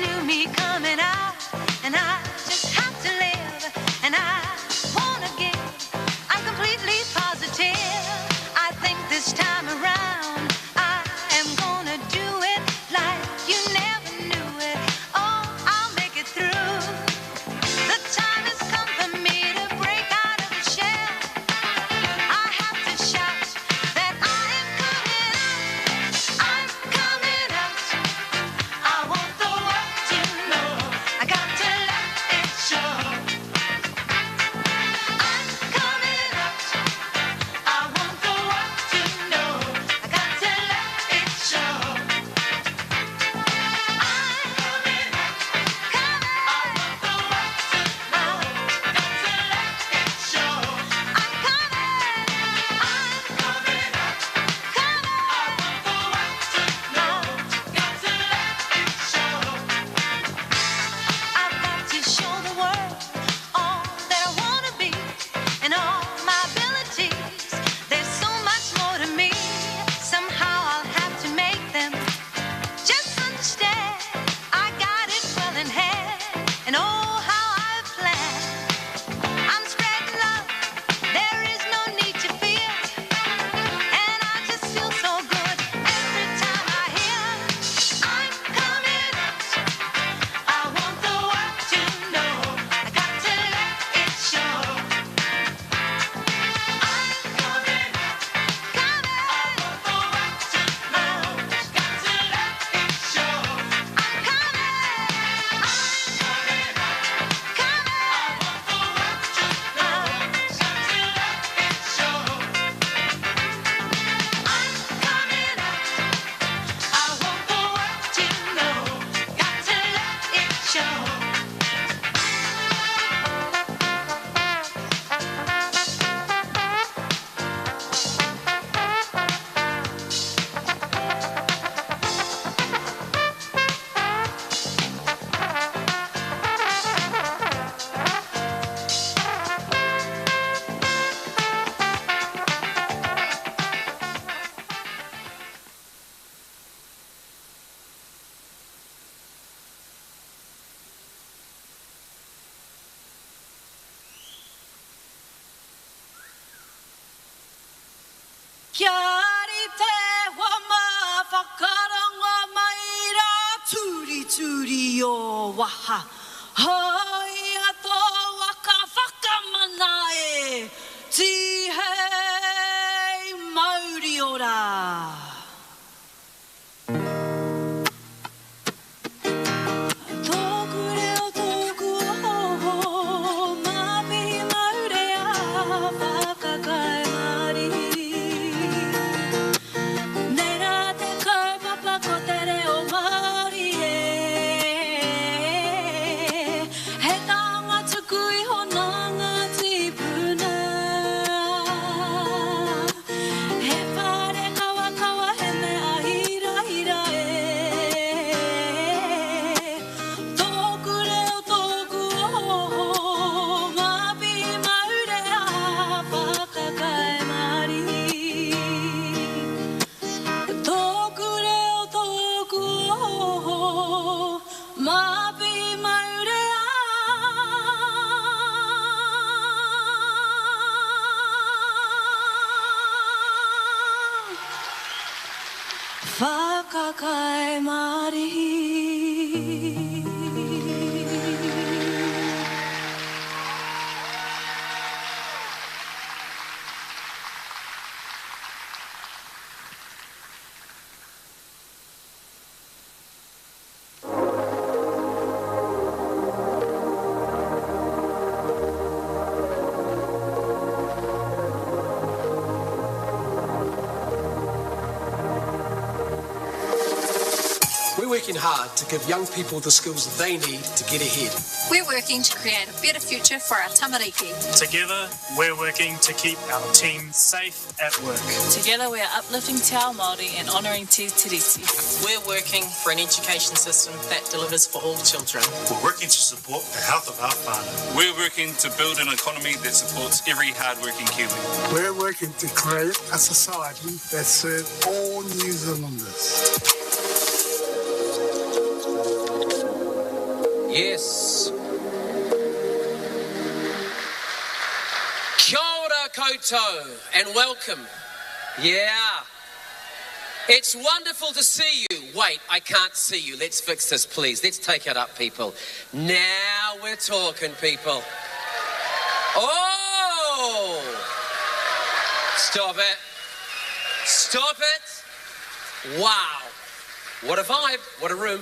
knew me coming out, and I just have to live, and I wanna give. I'm completely positive. I think this time around I am gonna do it like you never knew it. Oh, I'll make it through. The time has come for me to break out of the shell. I have to shout that I am coming out. I'm coming out. I want the world to know. I got to let it show. I'm coming out. I want the world to know. I got to let it show. I'm coming out. I want the world to know. Got to let it show. I'm coming. I'm coming out. I want the world to know. Got to let it show. I've got to show the world all that I wanna be and all my abilities. There's so much more to me. Somehow I'll have to make them just understand. I got it well in hand, and oh, how I've planned. I'm spreading love. There is no need to fear, and I just feel so good every time I hear I'm coming out. I want the world to know. I got to let it show. I'm coming out. I want the world to know. Got to let it show. I'm coming. I'm coming out. I want the world to know. Got to let it show. I'm coming out. I want the world to know. Got to let it show. Kia rite wa ma whakaranga mai rā turi turi o waha. Hai ato waka whakamana e tihei mauri ora. Tōku reo tōku o mapi maure a whakakai mari. Nei rā te kaupapa ko te reo Māori e. He taonga tuku iho nā ngā tipuna. He whare kawa kawa he mea hira hira e. Tōku reo tōku o mapi maure a whakakai mari. Tōku reo tōku o mapi maure a whakakai mari. We're working hard to give young people the skills that they need to get ahead. We're working to create a better future for our tamariki. Together, we're working to keep our team safe at work. Together we are uplifting Te Ao Māori and honouring Te Tiriti. We're working for an education system that delivers for all children. We're working to support the health of our whānau. We're working to build an economy that supports every hard-working Kiwi. We're working to create a society that serves all New Zealanders. Yes. Kia ora koutou and welcome. Yeah. It's wonderful to see you. Wait, I can't see you. Let's fix this, please. Let's take it up, people. Now we're talking, people. Oh! Stop it. Stop it. Wow. What a vibe. What a room.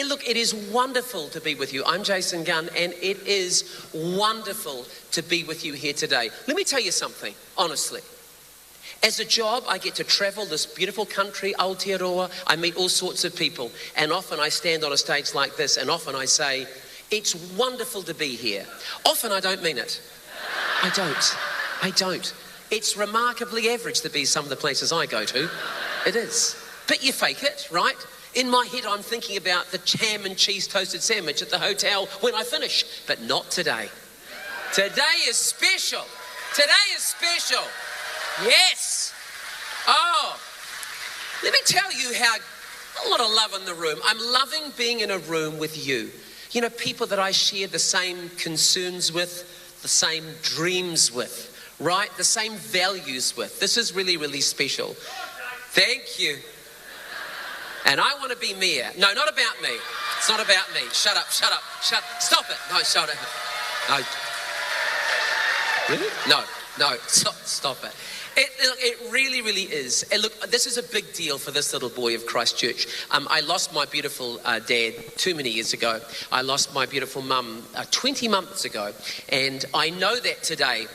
Look, it is wonderful to be with you. I'm Jason Gunn, and it is wonderful to be with you here today. Let me tell you something, honestly. As a job, I get to travel this beautiful country, Aotearoa. I meet all sorts of people, and often I stand on a stage like this, and often I say, it's wonderful to be here. Often I don't mean it. I don't. It's remarkably average to be some of the places I go to. It is. But you fake it, right? In my head, I'm thinking about the ham and cheese toasted sandwich at the hotel when I finish, but not today. Today is special. Today is special. Yes. Oh, let me tell you how a lot of love in the room. I'm loving being in a room with you. You know, people that I share the same concerns with, the same dreams with, right? The same values with. This is really, really special. Thank you. And I want to be mayor. No, not about me. It's not about me. Shut up. Stop it. No, shut it. No. Really? No. Stop it. It really, really is. And look, this is a big deal for this little boy of Christchurch. I lost my beautiful dad too many years ago. I lost my beautiful mum 20 months ago. And I know that today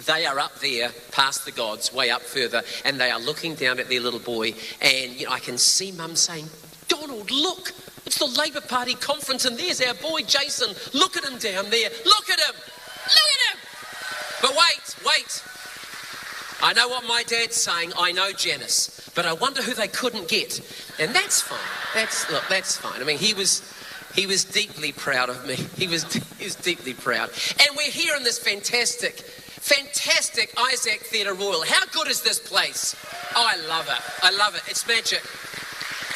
they are up there past the gods, way up further, and they are looking down at their little boy. And I can see Mum saying, Donald, look, it's the Labour Party conference and there's our boy Jason. Look at him down there. Look at him. But wait. I know what my dad's saying. I know Janice, but I wonder who they couldn't get. And that's fine. That's fine. I mean, he was deeply proud of me. He was deeply proud. And we're here in this fantastic Isaac Theatre Royal. How good is this place? Oh, I love it. It's magic.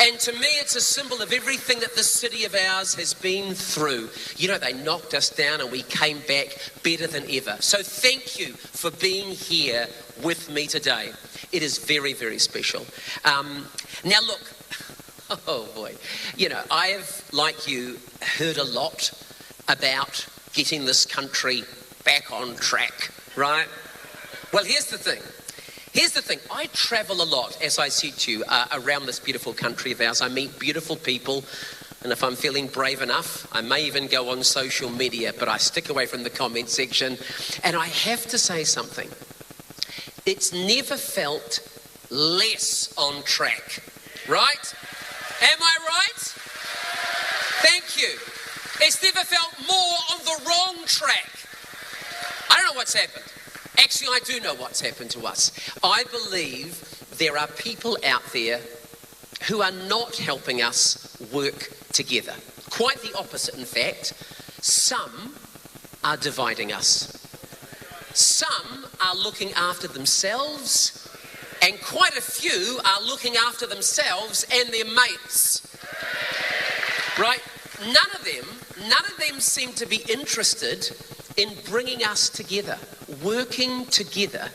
And to me, it's a symbol of everything that this city of ours has been through. You know, they knocked us down and we came back better than ever. So thank you for being here with me today. It is very, very special. Now look, oh boy, you know, I have, like you, heard a lot about getting this country back on track, right? Well, here's the thing. I travel a lot, as I said to you, around this beautiful country of ours. I meet beautiful people, and if I'm feeling brave enough, I may even go on social media, but I stick away from the comment section. And I have to say something. It's never felt less on track, right? Am I right? Thank you. It's never felt more on the wrong track. I don't know what's happened. Actually, I do know what's happened to us. I believe there are people out there who are not helping us work together. Quite the opposite, in fact. Some are dividing us. Some are looking after themselves, and quite a few are looking after themselves and their mates. Right? None of them seem to be interested in bringing us together, working together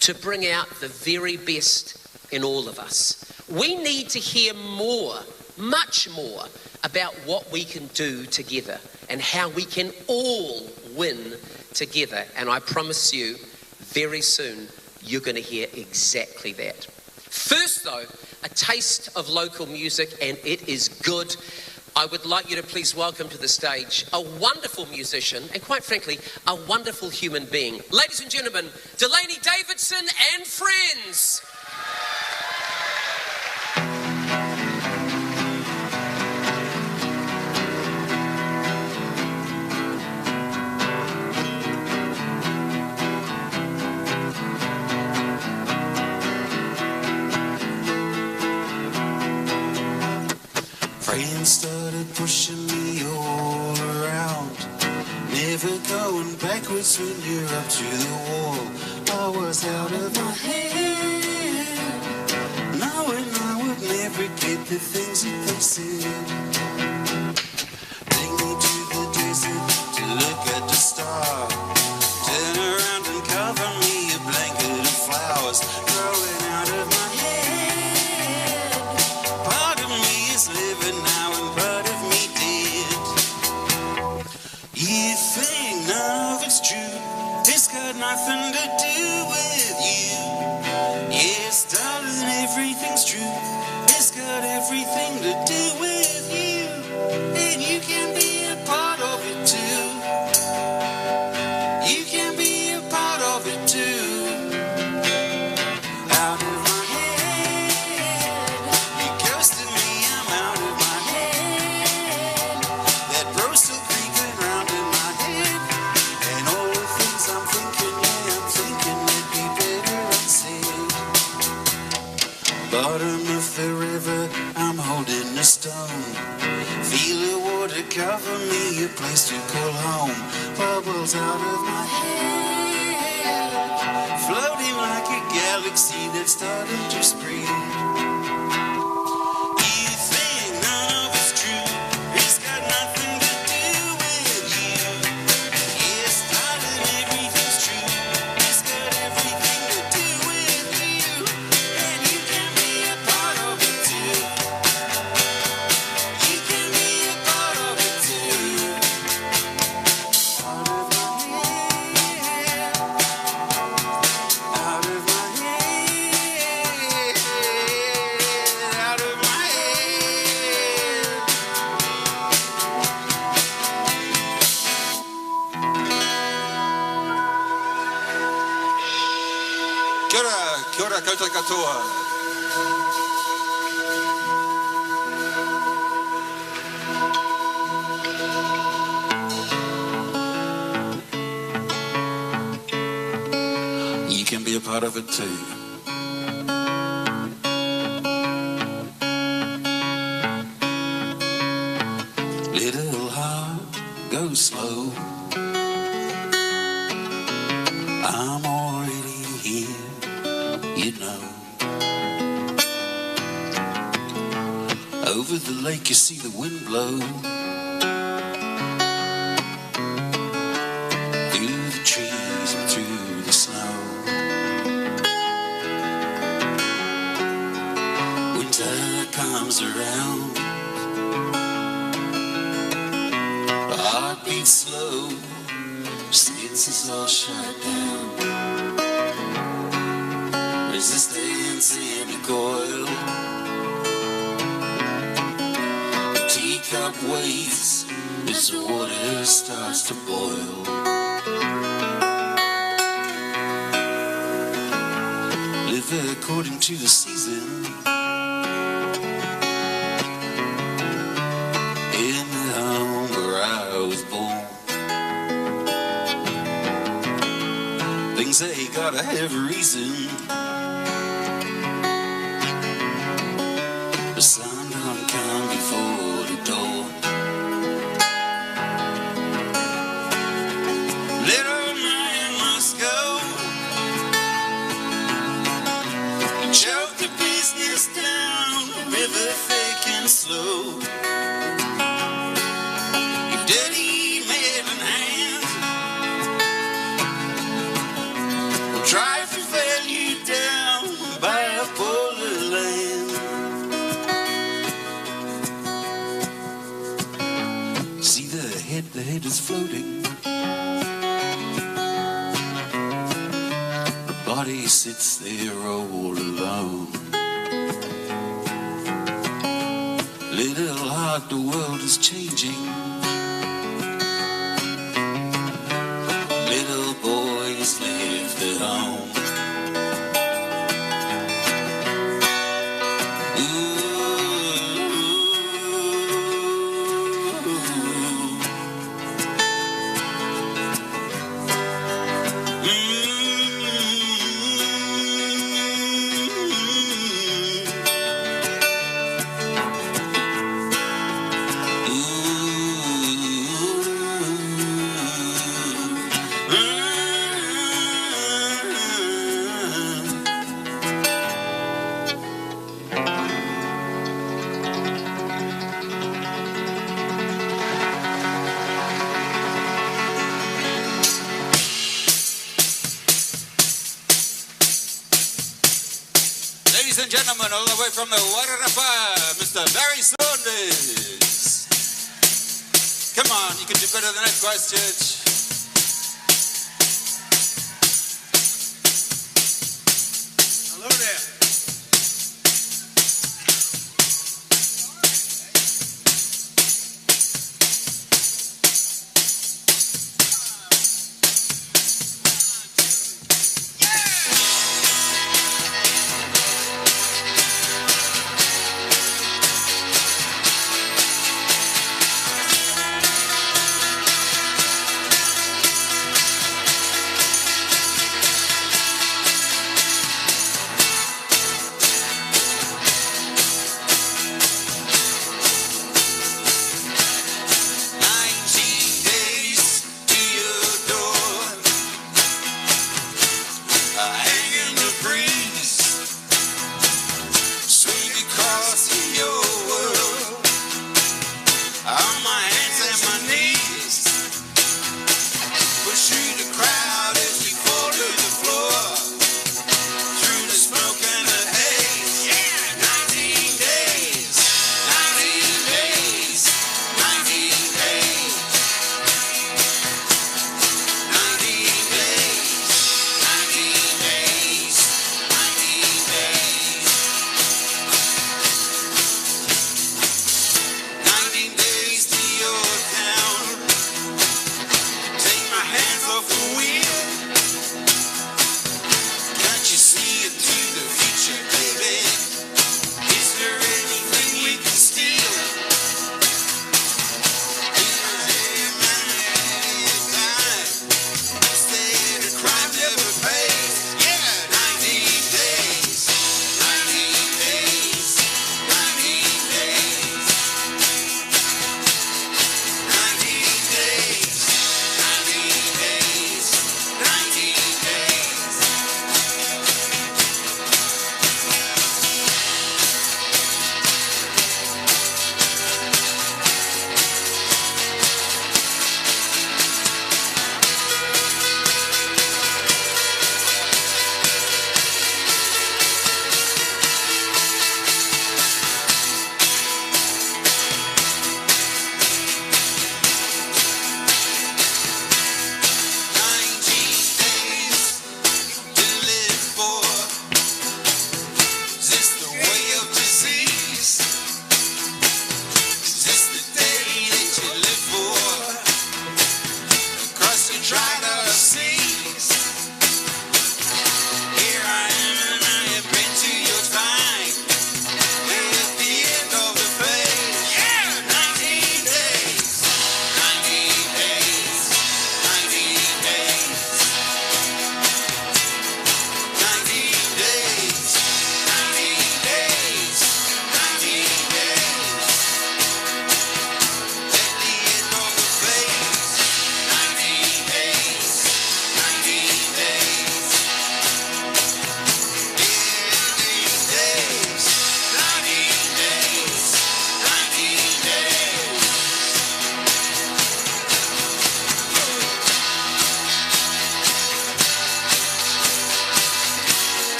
to bring out the very best in all of us. We need to hear more, much more, about what we can do together and how we can all win together. And I promise you, very soon, you're going to hear exactly that. First, though, a taste of local music, and it is good. I would like you to please welcome to the stage a wonderful musician and, quite frankly, a wonderful human being. Ladies and gentlemen, Delaney Davidson and friends. Friends started pushing me all around, never going backwards when you're up to the wall. I was out of my head, knowing I would never get the things that they said. Take me to to cover me, a place to call home. Bubbles out of my head, floating like a galaxy that's starting to spread. You think none of it's true, it's got nothing to do with you. Yes, darling, everything's true, it's got everything to do with you. And you can be a part of it too. You can be a part of it too. Out of my head, out of my head, out of my head. Kia ora koutou katoa. You can be a part of it too. Little heart, go slow. I'm already here, you know. Over the lake you see the wind blow. Through the trees and through the snow. Winter comes around, the heart beats slow, senses all shut down. Resistance in a coil, the teacup waits as the water starts to boil. Live according to the season, in the home where I was born. Things they gotta have a reason. The sun don't come before the dawn. Little man must go, choke the business down, river thick and slow. Your dirty maiden hands will try to fail you down by a polar land. See the head is floating. The body sits there all alone. Little heart, the world is changing. Little boys left at home. Ladies and gentlemen, all the way from the Wairarapa, Mr. Barry Saunders. Come on, you can do better than that, Christchurch. Hello there.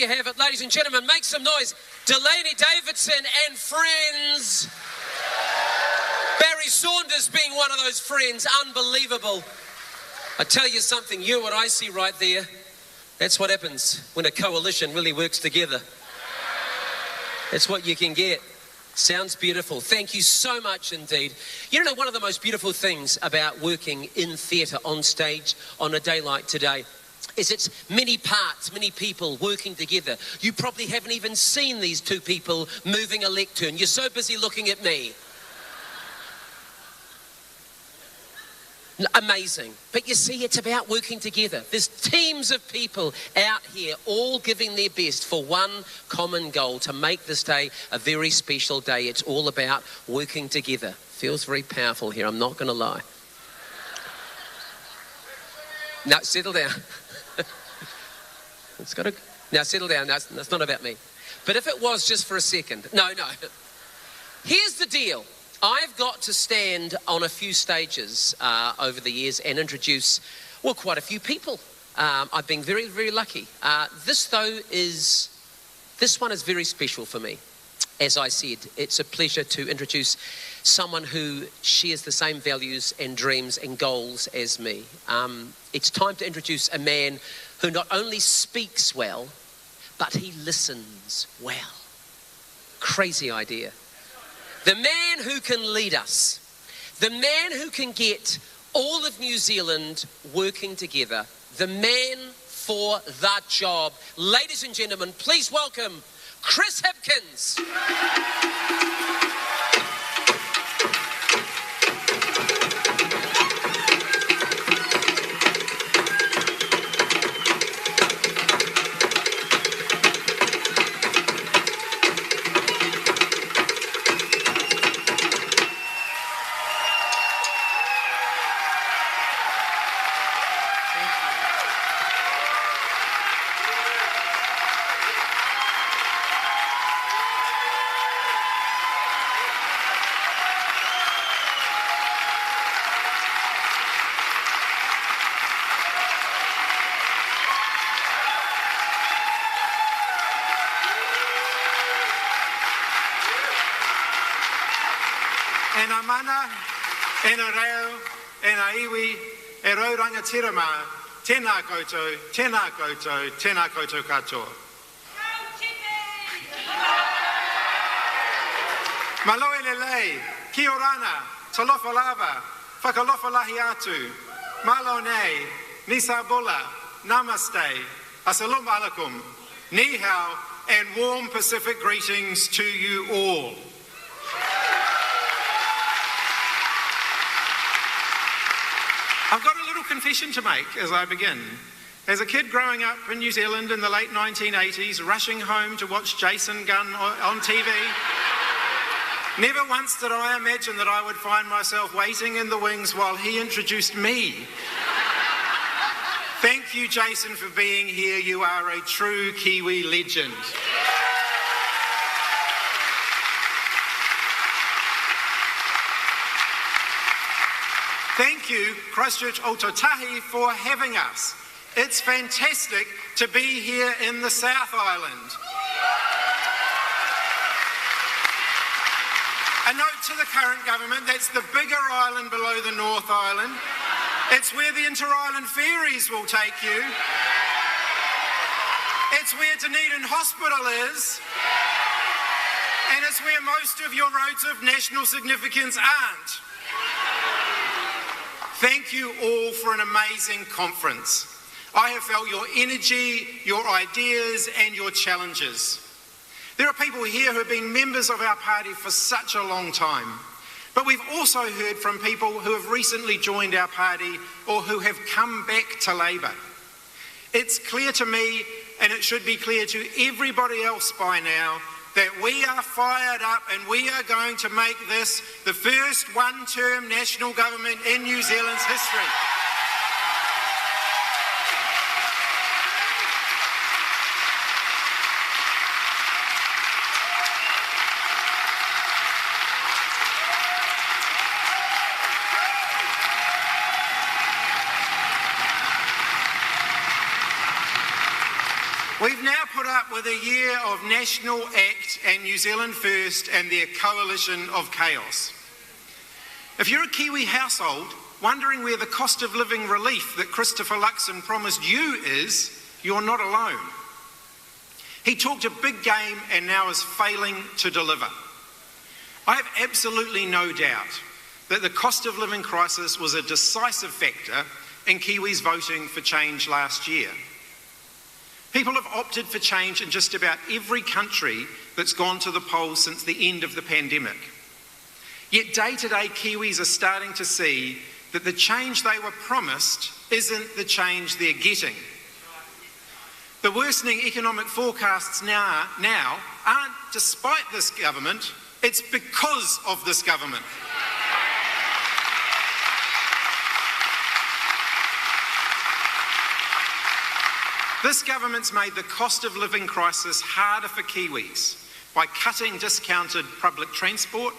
have it. Ladies and gentlemen, make some noise. Delaney Davidson and friends. Barry Saunders being one of those friends. Unbelievable. I tell you something, you what I see right there, that's what happens when a coalition really works together. That's what you can get. Sounds beautiful. Thank you so much indeed. You know, one of the most beautiful things about working in theatre on stage on a day like today is it's many parts, many people working together. You probably haven't even seen these two people moving a lectern. You're so busy looking at me. Amazing. But you see, it's about working together. There's teams of people out here all giving their best for one common goal, to make this day a very special day. It's all about working together. Feels very powerful here, I'm not going to lie. Now, settle down. Now, settle down. No, it's not about me. But if it was just for a second. No. Here's the deal. I've got to stand on a few stages over the years and introduce, well, quite a few people. I've been very, very lucky. This one is very special for me. As I said, it's a pleasure to introduce someone who shares the same values and dreams and goals as me. It's time to introduce a man who not only speaks well, but he listens well. Crazy idea. The man who can lead us, the man who can get all of New Zealand working together, the man for the job. Ladies and gentlemen, please welcome Chris Hipkins. E nā mana, e nā reo, e nā iwi, e rauranga tirama, tēnā koutou, tēnā koutou, tēnā koutou katoa. Maloe lelei, ki orana, talofa lava, whakalofa lahi atu, malo nei, nisa bula, namaste, assalamu alaikum, ni hao, and warm Pacific greetings to you all. I've got a little confession to make as I begin. As a kid growing up in New Zealand in the late 1980s, rushing home to watch Jason Gunn on TV, never once did I imagine that I would find myself waiting in the wings while he introduced me. Thank you, Jason, for being here. You are a true Kiwi legend. Thank you, Christchurch Ototahi, for having us. It's fantastic to be here in the South Island. A note to the current government, that's the bigger island below the North Island. It's where the inter-island ferries will take you. It's where Dunedin Hospital is. And it's where most of your roads of national significance aren't. Thank you all for an amazing conference. I have felt your energy, your ideas, and your challenges. There are people here who have been members of our party for such a long time, but we've also heard from people who have recently joined our party or who have come back to Labour. It's clear to me, and it should be clear to everybody else by now, that we are fired up and we are going to make this the first one-term national government in New Zealand's history. We've now put up with a year of National ACT and New Zealand First and their coalition of chaos. If you're a Kiwi household wondering where the cost of living relief that Christopher Luxon promised you is, you're not alone. He talked a big game and now is failing to deliver. I have absolutely no doubt that the cost of living crisis was a decisive factor in Kiwis voting for change last year. People have opted for change in just about every country that's gone to the polls since the end of the pandemic. Yet day-to-day Kiwis are starting to see that the change they were promised isn't the change they're getting. The worsening economic forecasts now aren't despite this government, it's because of this government. This government's made the cost of living crisis harder for Kiwis by cutting discounted public transport,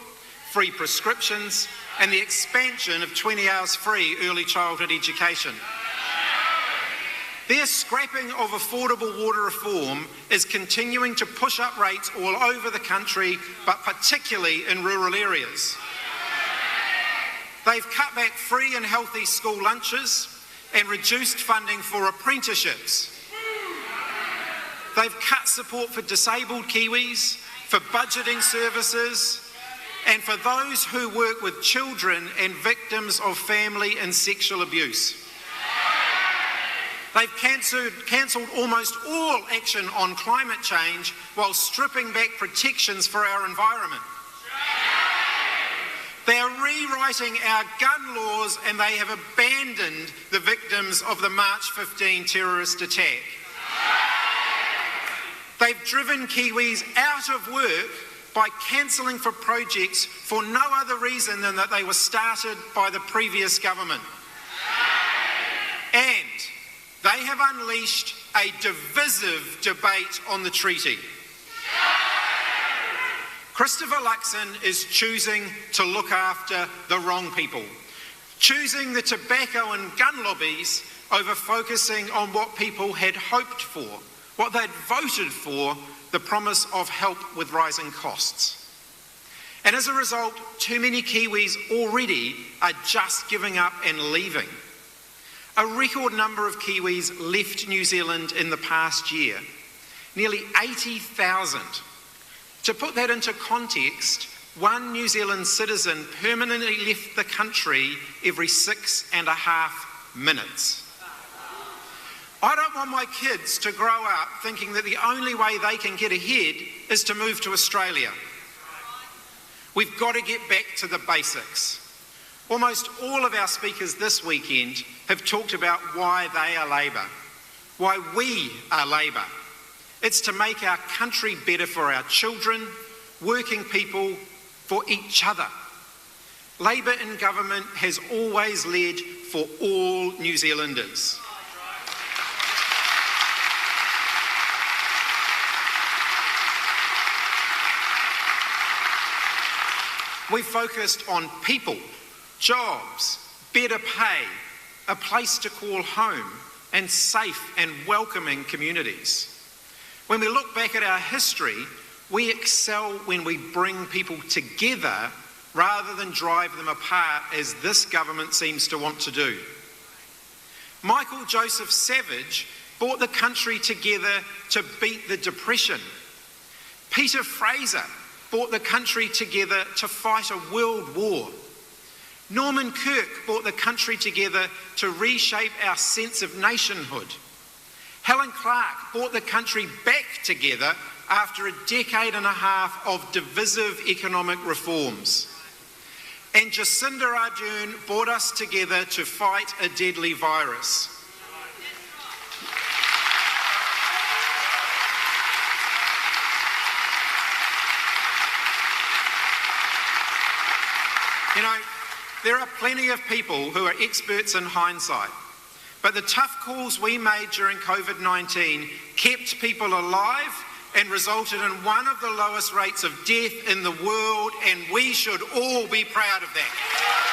free prescriptions, and the expansion of 20 hours free early childhood education. Their scrapping of affordable water reform is continuing to push up rates all over the country, but particularly in rural areas. They've cut back free and healthy school lunches and reduced funding for apprenticeships. They've cut support for disabled Kiwis, for budgeting services, and for those who work with children and victims of family and sexual abuse. They've cancelled almost all action on climate change while stripping back protections for our environment. They are rewriting our gun laws and they have abandoned the victims of the March 15 terrorist attack. They've driven Kiwis out of work by cancelling for projects for no other reason than that they were started by the previous government. And they have unleashed a divisive debate on the treaty. Christopher Luxon is choosing to look after the wrong people, choosing the tobacco and gun lobbies over focusing on what people had hoped for, what they'd voted for, the promise of help with rising costs. And as a result, too many Kiwis already are just giving up and leaving. A record number of Kiwis left New Zealand in the past year, nearly 80,000. To put that into context, one New Zealand citizen permanently left the country every 6.5 minutes. I don't want my kids to grow up thinking that the only way they can get ahead is to move to Australia. We've got to get back to the basics. Almost all of our speakers this weekend have talked about why they are Labour, why we are Labour. It's to make our country better for our children, working people, for each other. Labour in government has always led for all New Zealanders. We focused on people, jobs, better pay, a place to call home, and safe and welcoming communities. When we look back at our history, we excel when we bring people together rather than drive them apart, as this government seems to want to do. Michael Joseph Savage brought the country together to beat the Depression. Peter Fraser brought the country together to fight a world war. Norman Kirk brought the country together to reshape our sense of nationhood. Helen Clark brought the country back together after a decade and a half of divisive economic reforms. And Jacinda Ardern brought us together to fight a deadly virus. You know, there are plenty of people who are experts in hindsight, but the tough calls we made during COVID-19 kept people alive and resulted in one of the lowest rates of death in the world, and we should all be proud of that.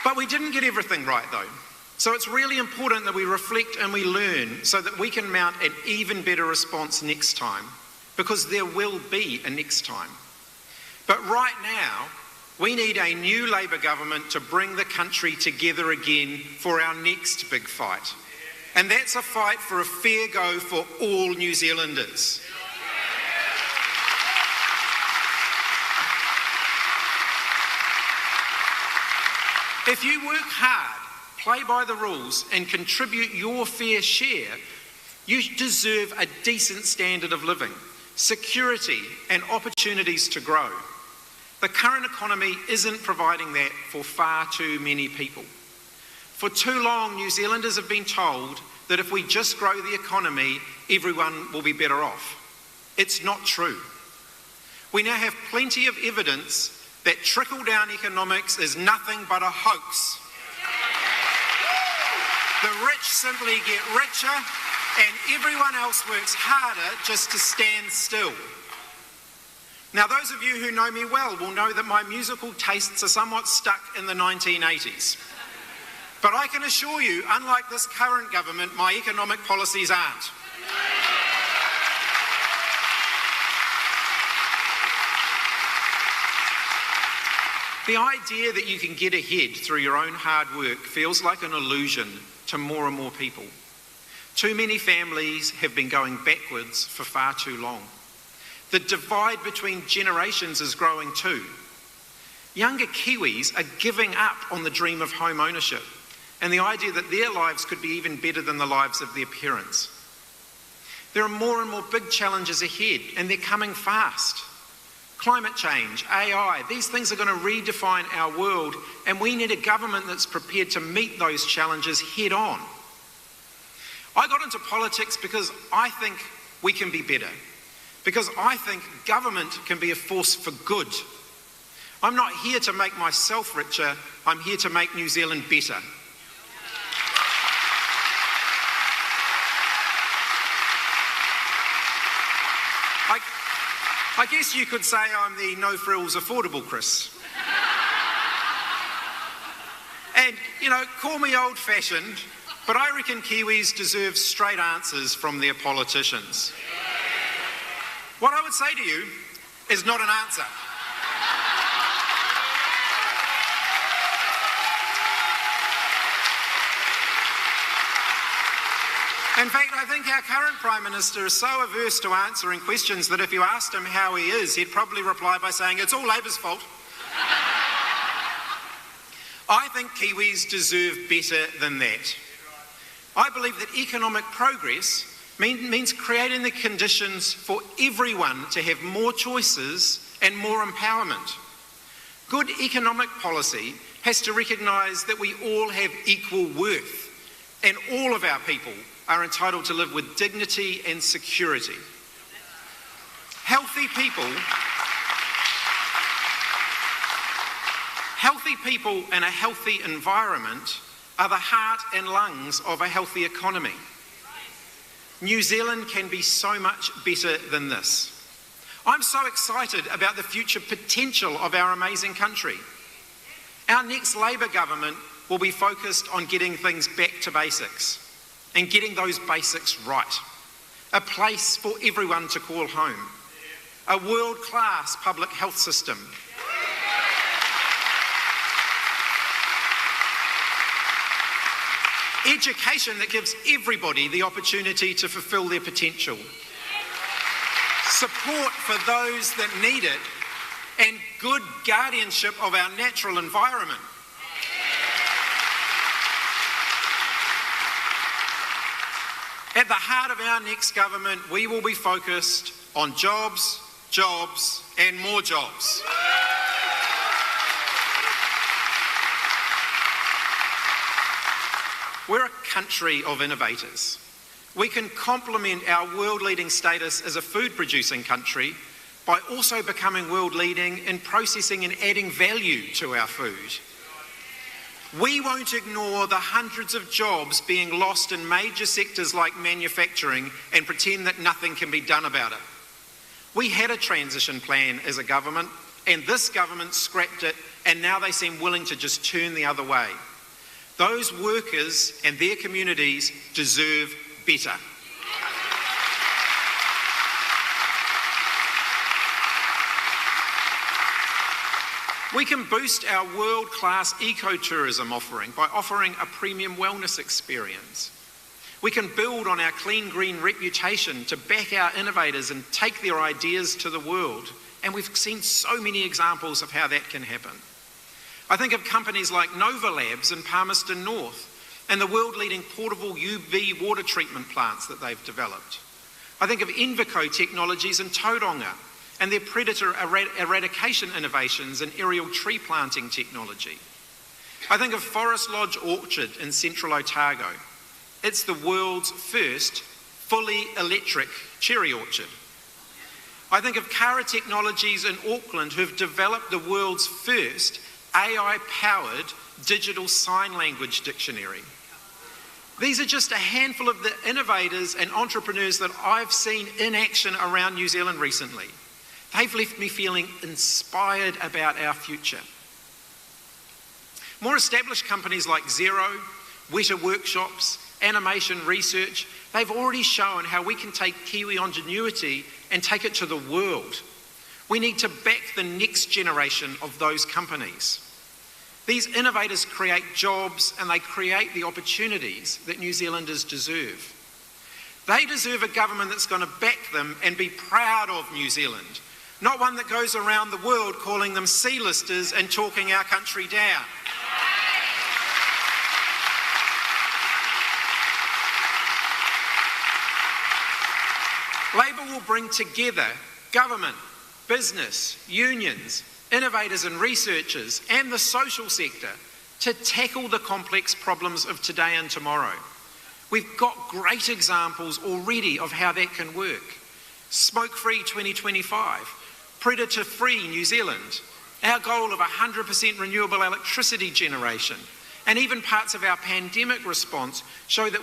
But we didn't get everything right though. So it's really important that we reflect and we learn so that we can mount an even better response next time, because there will be a next time. But right now, we need a new Labour government to bring the country together again for our next big fight. And that's a fight for a fair go for all New Zealanders. If you work hard, play by the rules and contribute your fair share, you deserve a decent standard of living, security and opportunities to grow. The current economy isn't providing that for far too many people. For too long, New Zealanders have been told that if we just grow the economy, everyone will be better off. It's not true. We now have plenty of evidence that trickle-down economics is nothing but a hoax. The rich simply get richer and everyone else works harder just to stand still. Now, those of you who know me well will know that my musical tastes are somewhat stuck in the 1980s. But I can assure you, unlike this current government, my economic policies aren't. The idea that you can get ahead through your own hard work feels like an illusion to more and more people. Too many families have been going backwards for far too long. The divide between generations is growing too. Younger Kiwis are giving up on the dream of home ownership and the idea that their lives could be even better than the lives of their parents. There are more and more big challenges ahead, and they're coming fast. Climate change, AI, these things are going to redefine our world, and we need a government that's prepared to meet those challenges head on. I got into politics because I think we can be better, because I think government can be a force for good. I'm not here to make myself richer, I'm here to make New Zealand better. I guess you could say I'm the no-frills affordable Chris. And, you know, call me old-fashioned, but I reckon Kiwis deserve straight answers from their politicians. What I would say to you is not an answer. In fact, I think our current Prime Minister is so averse to answering questions that if you asked him how he is, he'd probably reply by saying, it's all Labour's fault. I think Kiwis deserve better than that. I believe that economic progress means creating the conditions for everyone to have more choices and more empowerment. Good economic policy has to recognise that we all have equal worth and all of our people are entitled to live with dignity and security. Healthy people in a healthy environment are the heart and lungs of a healthy economy. New Zealand can be so much better than this. I'm so excited about the future potential of our amazing country. Our next Labour government will be focused on getting things back to basics and getting those basics right. A place for everyone to call home. A world-class public health system. Education that gives everybody the opportunity to fulfil their potential. Support for those that need it, and good guardianship of our natural environment. At the heart of our next government, we will be focused on jobs, jobs, and more jobs. We're a country of innovators. We can complement our world-leading status as a food-producing country by also becoming world-leading in processing and adding value to our food. We won't ignore the hundreds of jobs being lost in major sectors like manufacturing and pretend that nothing can be done about it. We had a transition plan as a government, and this government scrapped it, and now they seem willing to just turn the other way. Those workers and their communities deserve better. We can boost our world-class ecotourism offering by offering a premium wellness experience. We can build on our clean green reputation to back our innovators and take their ideas to the world. And we've seen so many examples of how that can happen. I think of companies like Nova Labs in Palmerston North and the world-leading portable UV water treatment plants that they've developed. I think of Invico Technologies in Tauranga and their predator eradication innovations in aerial tree planting technology. I think of Forest Lodge Orchard in central Otago. It's the world's first fully electric cherry orchard. I think of Kara Technologies in Auckland, who have developed the world's first AI-powered digital sign language dictionary. These are just a handful of the innovators and entrepreneurs that I've seen in action around New Zealand recently. They've left me feeling inspired about our future. More established companies like Xero, Weta Workshops, Animation Research, they've already shown how we can take Kiwi ingenuity and take it to the world. We need to back the next generation of those companies. These innovators create jobs and they create the opportunities that New Zealanders deserve. They deserve a government that's going to back them and be proud of New Zealand, not one that goes around the world calling them C-listers and talking our country down. Labour will bring together government, business, unions, innovators and researchers, and the social sector to tackle the complex problems of today and tomorrow. We've got great examples already of how that can work. Smoke-free 2025, predator-free New Zealand, our goal of 100% renewable electricity generation, and even parts of our pandemic response show that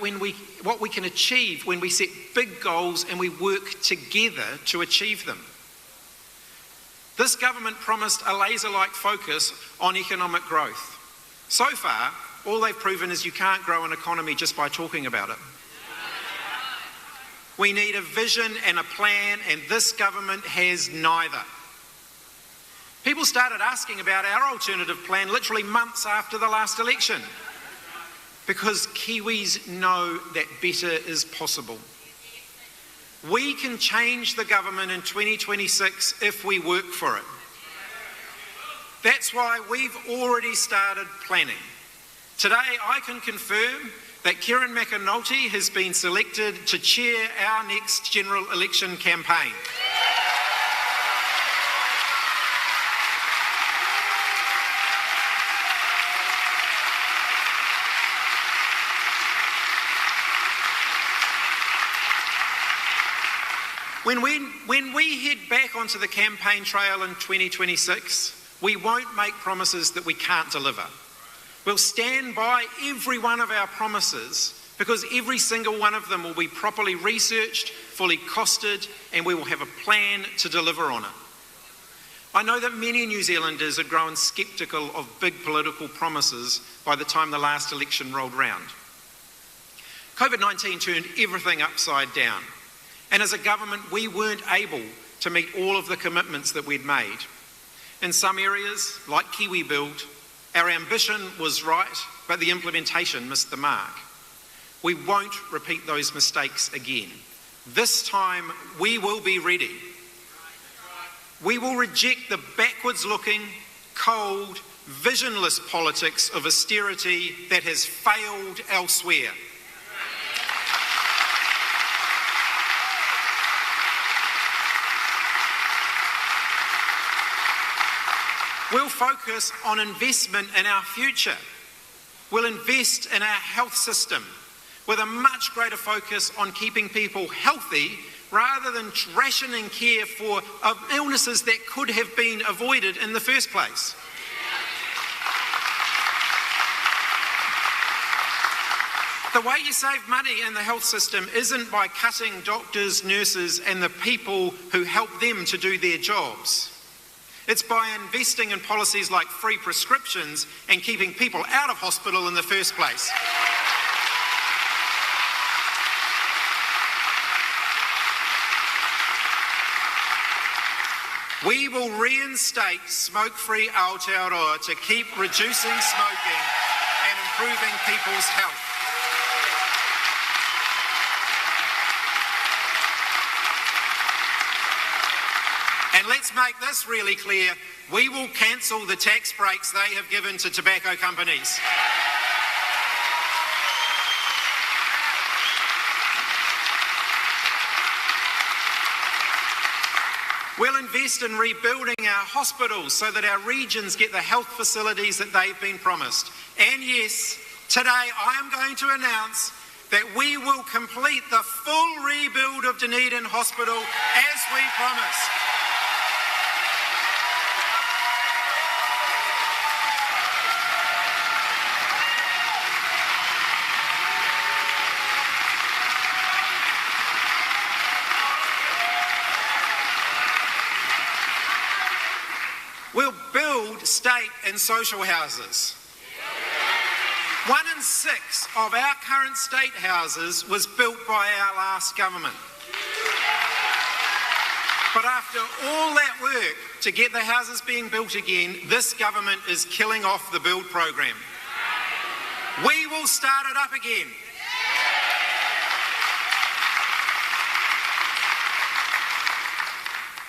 what we can achieve when we set big goals and we work together to achieve them. This government promised a laser-like focus on economic growth. So far, all they've proven is you can't grow an economy just by talking about it. We need a vision and a plan, and this government has neither. People started asking about our alternative plan literally months after the last election, because Kiwis know that better is possible. We can change the government in 2026 if we work for it. That's why we've already started planning. Today, I can confirm that Kieran McAnulty has been selected to chair our next general election campaign. When we head back onto the campaign trail in 2026, we won't make promises that we can't deliver. We'll stand by every one of our promises because every single one of them will be properly researched, fully costed, and we will have a plan to deliver on it. I know that many New Zealanders had grown sceptical of big political promises by the time the last election rolled round. COVID-19 turned everything upside down. And as a government, we weren't able to meet all of the commitments that we'd made. In some areas, like Kiwi Build, our ambition was right, but the implementation missed the mark. We won't repeat those mistakes again. This time, we will be ready. We will reject the backwards-looking, cold, visionless politics of austerity that has failed elsewhere. We'll focus on investment in our future. We'll invest in our health system with a much greater focus on keeping people healthy rather than rationing care for illnesses that could have been avoided in the first place. The way you save money in the health system isn't by cutting doctors, nurses, and the people who help them to do their jobs. It's by investing in policies like free prescriptions and keeping people out of hospital in the first place. We will reinstate smoke-free Aotearoa to keep reducing smoking and improving people's health. And let's make this really clear, we will cancel the tax breaks they have given to tobacco companies. We'll invest in rebuilding our hospitals so that our regions get the health facilities that they've been promised. And yes, today I am going to announce that we will complete the full rebuild of Dunedin Hospital as we promised. We'll build state and social houses. 1 in 6 of our current state houses was built by our last government. But after all that work to get the houses being built again, this government is killing off the build program. We will start it up again.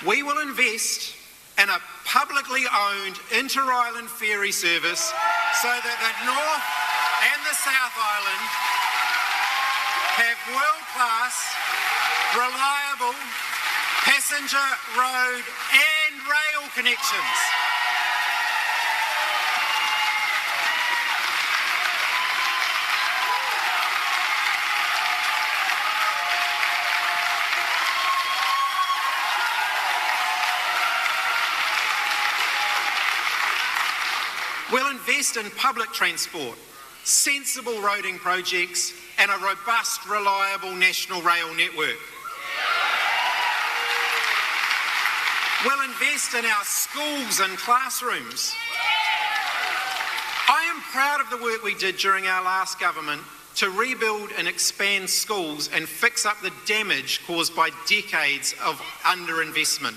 We will invest in a publicly owned inter-island ferry service so that the North and the South Island have world-class, reliable passenger, road and rail connections. We'll invest in public transport, sensible roading projects and a robust, reliable national rail network. We'll invest in our schools and classrooms. I am proud of the work we did during our last government to rebuild and expand schools and fix up the damage caused by decades of underinvestment.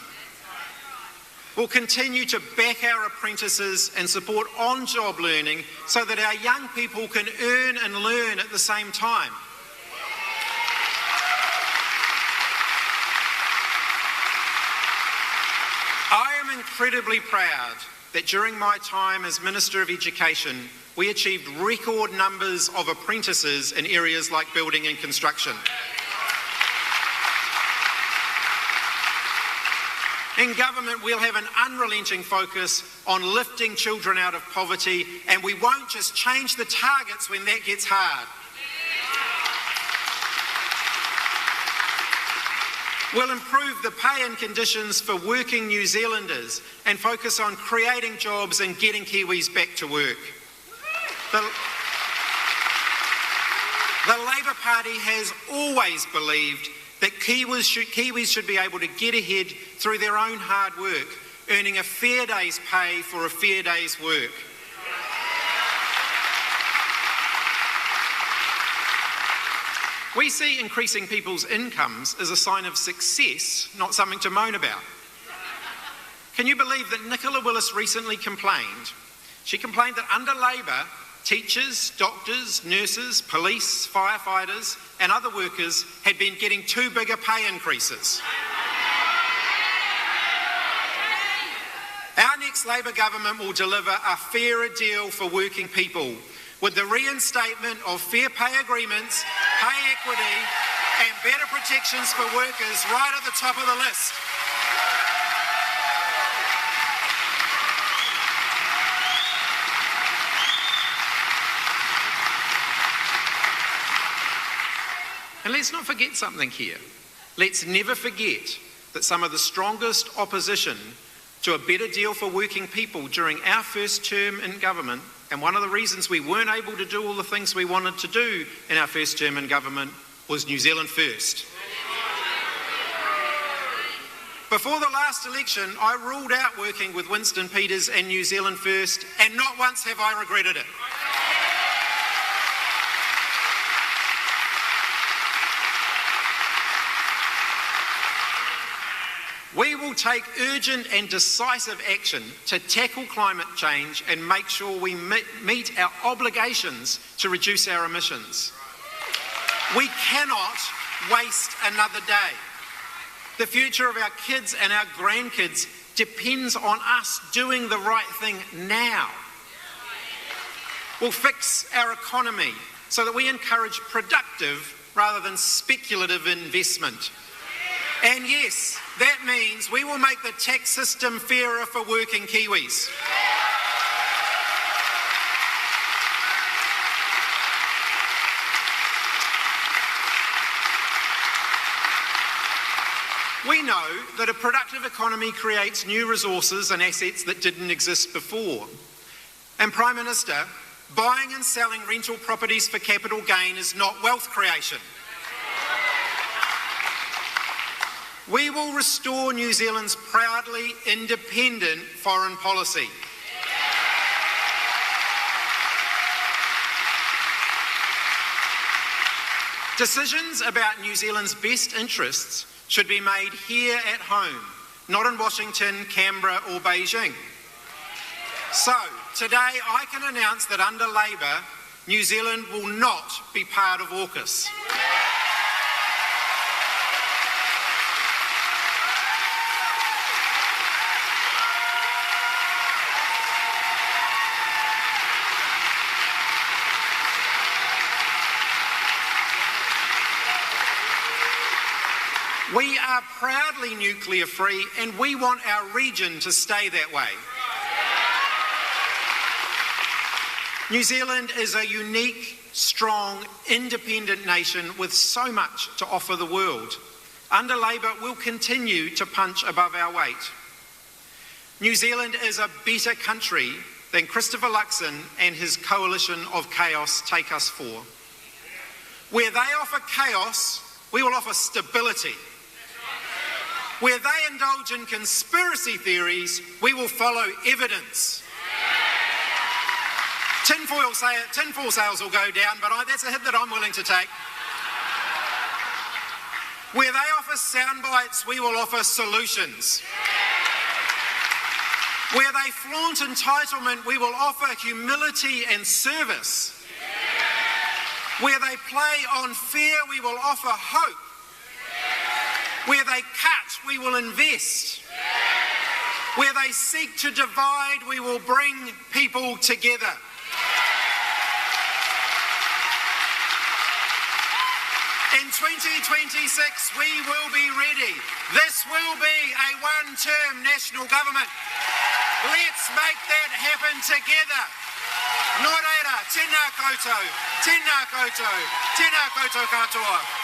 We'll continue to back our apprentices and support on-job learning so that our young people can earn and learn at the same time. I am incredibly proud that during my time as Minister of Education, we achieved record numbers of apprentices in areas like building and construction. In government, we'll have an unrelenting focus on lifting children out of poverty, and we won't just change the targets when that gets hard. We'll improve the pay and conditions for working New Zealanders and focus on creating jobs and getting Kiwis back to work. The Labour Party has always believed that Kiwis should be able to get ahead through their own hard work, earning a fair day's pay for a fair day's work. We see increasing people's incomes as a sign of success, not something to moan about. Can you believe that Nicola Willis recently complained? She complained that under Labour, teachers, doctors, nurses, police, firefighters and other workers had been getting too big a pay increases. Our next Labour government will deliver a fairer deal for working people with the reinstatement of fair pay agreements, pay equity and better protections for workers right at the top of the list. And let's not forget something here. Let's never forget that some of the strongest opposition to a better deal for working people during our first term in government, and one of the reasons we weren't able to do all the things we wanted to do in our first term in government, was New Zealand First. before the last election, I ruled out working with Winston Peters and New Zealand First, and not once have I regretted it. We will take urgent and decisive action to tackle climate change and make sure we meet our obligations to reduce our emissions. We cannot waste another day. The future of our kids and our grandkids depends on us doing the right thing now. We'll fix our economy so that we encourage productive rather than speculative investment. And yes, that means we will make the tax system fairer for working Kiwis. We know that a productive economy creates new resources and assets that didn't exist before. And Prime Minister, buying and selling rental properties for capital gain is not wealth creation. We will restore New Zealand's proudly independent foreign policy. Decisions about New Zealand's best interests should be made here at home, not in Washington, Canberra or Beijing. So, today I can announce that under Labour, New Zealand will not be part of AUKUS. We are proudly nuclear free and we want our region to stay that way. New Zealand is a unique, strong, independent nation with so much to offer the world. Under Labour, we'll continue to punch above our weight. New Zealand is a better country than Christopher Luxon and his coalition of chaos take us for. Where they offer chaos, we will offer stability. Where they indulge in conspiracy theories, we will follow evidence. Tinfoil sales will go down, but that's a hit that I'm willing to take. Where they offer sound bites, we will offer solutions. Where they flaunt entitlement, we will offer humility and service. Where they play on fear, we will offer hope. Where they cut, we will invest. Where they seek to divide, we will bring people together. In 2026, we will be ready. This will be a one-term national government. Let's make that happen together. Nō reira, tēnā koutou, tēnā koutou, tēnā koutou katoa.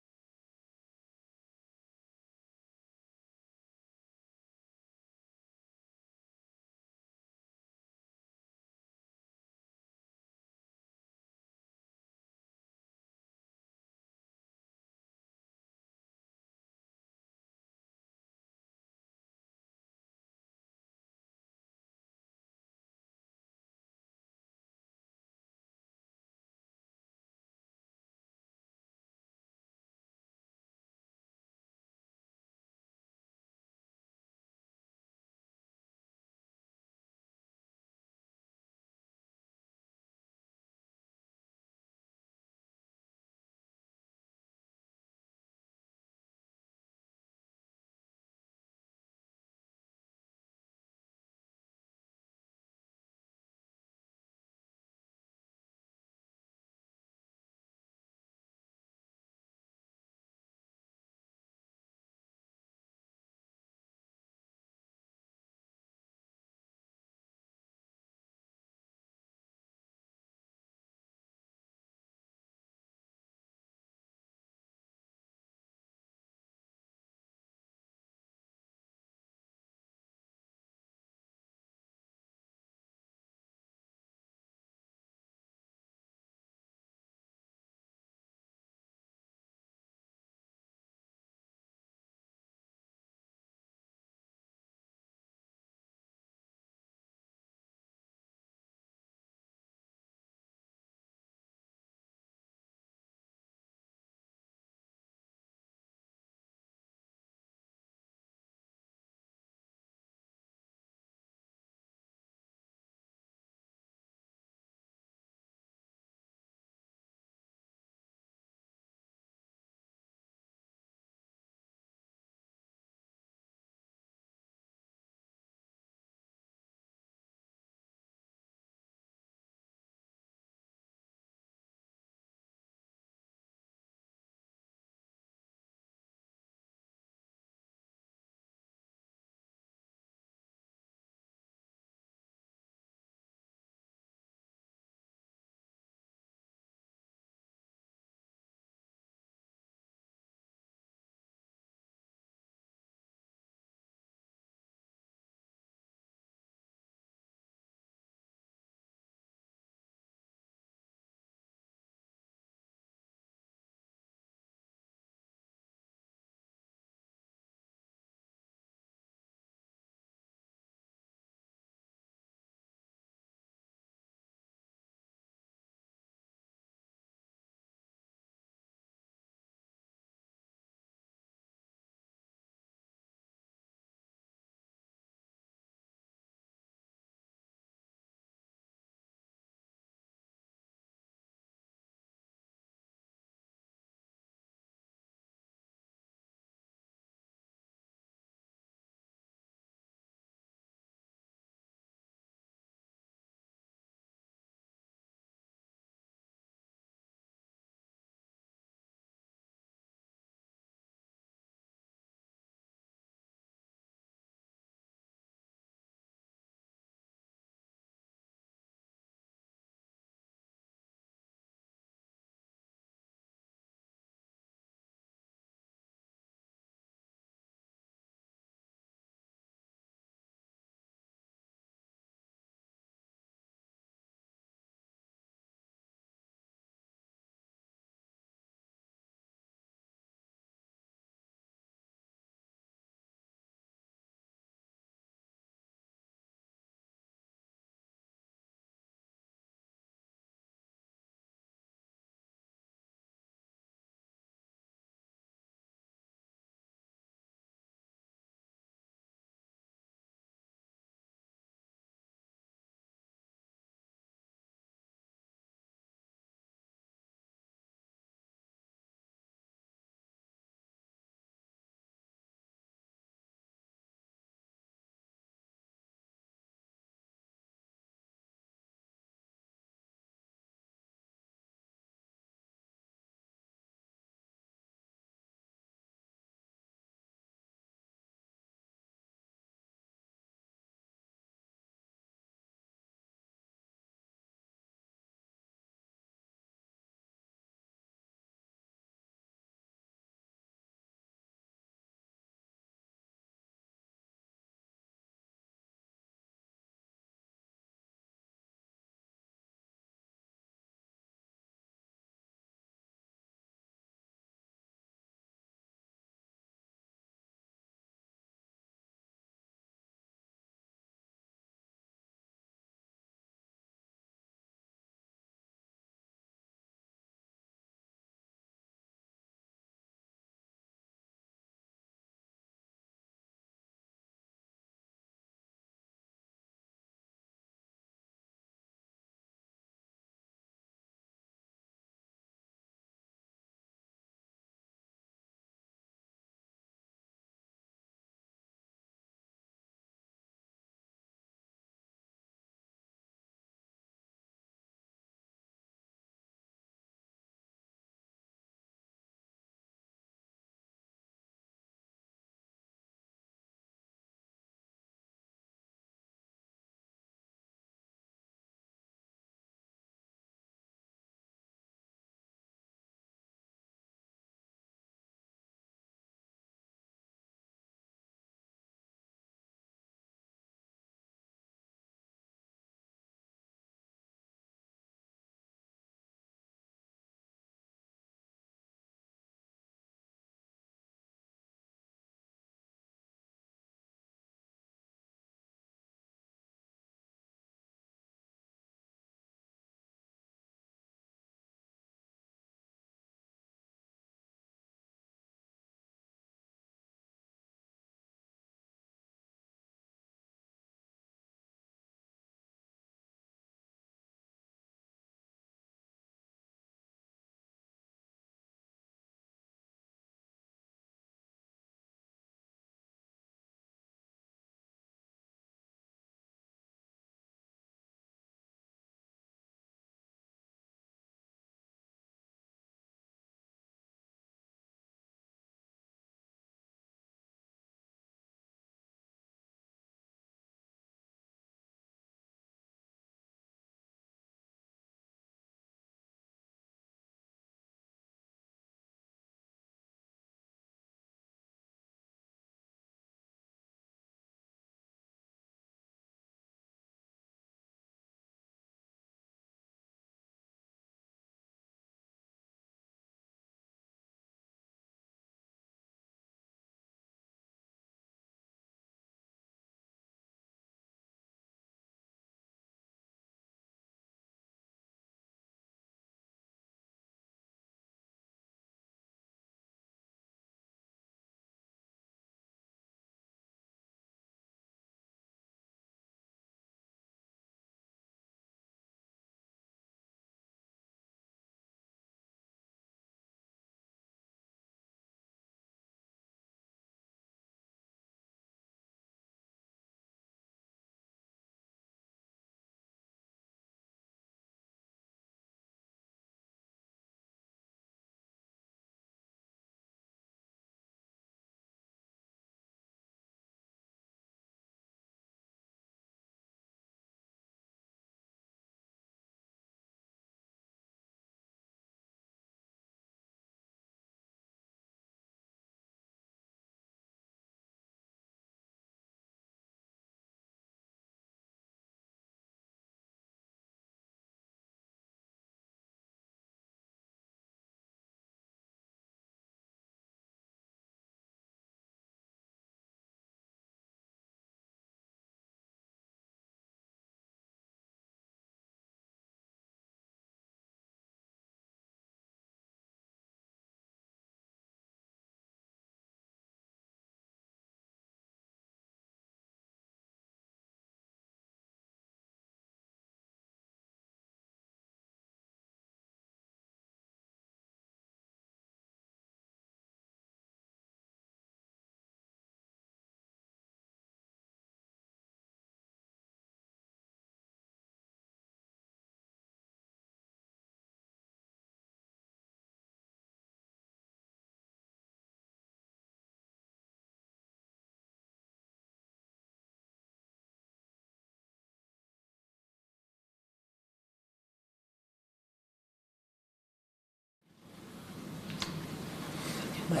Kia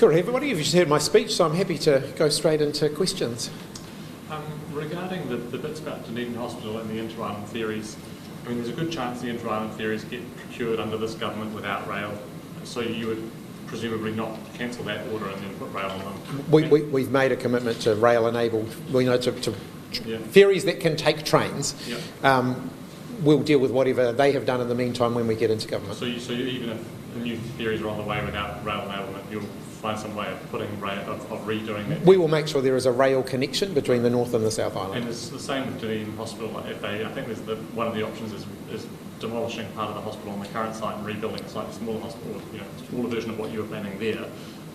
ora, everybody. You've just heard my speech, so I'm happy to go straight into questions. Regarding the bits about Dunedin Hospital and the inter-island ferries, I mean, there's a good chance the inter-island ferries get procured under this government without rail, so you would presumably not cancel that order and then put rail on them. We've made a commitment to rail-enabled, ferries that can take trains. Yeah. We'll deal with whatever they have done in the meantime when we get into government. So even if the new ferries are on the way without rail enablement, you'll find some way of redoing that. We will make sure there is a rail connection between the North and the South Island. And it's the same with Dunedin Hospital. I think one of the options is demolishing part of the hospital on the current site and rebuilding a slightly smaller hospital, smaller version of what you were planning there.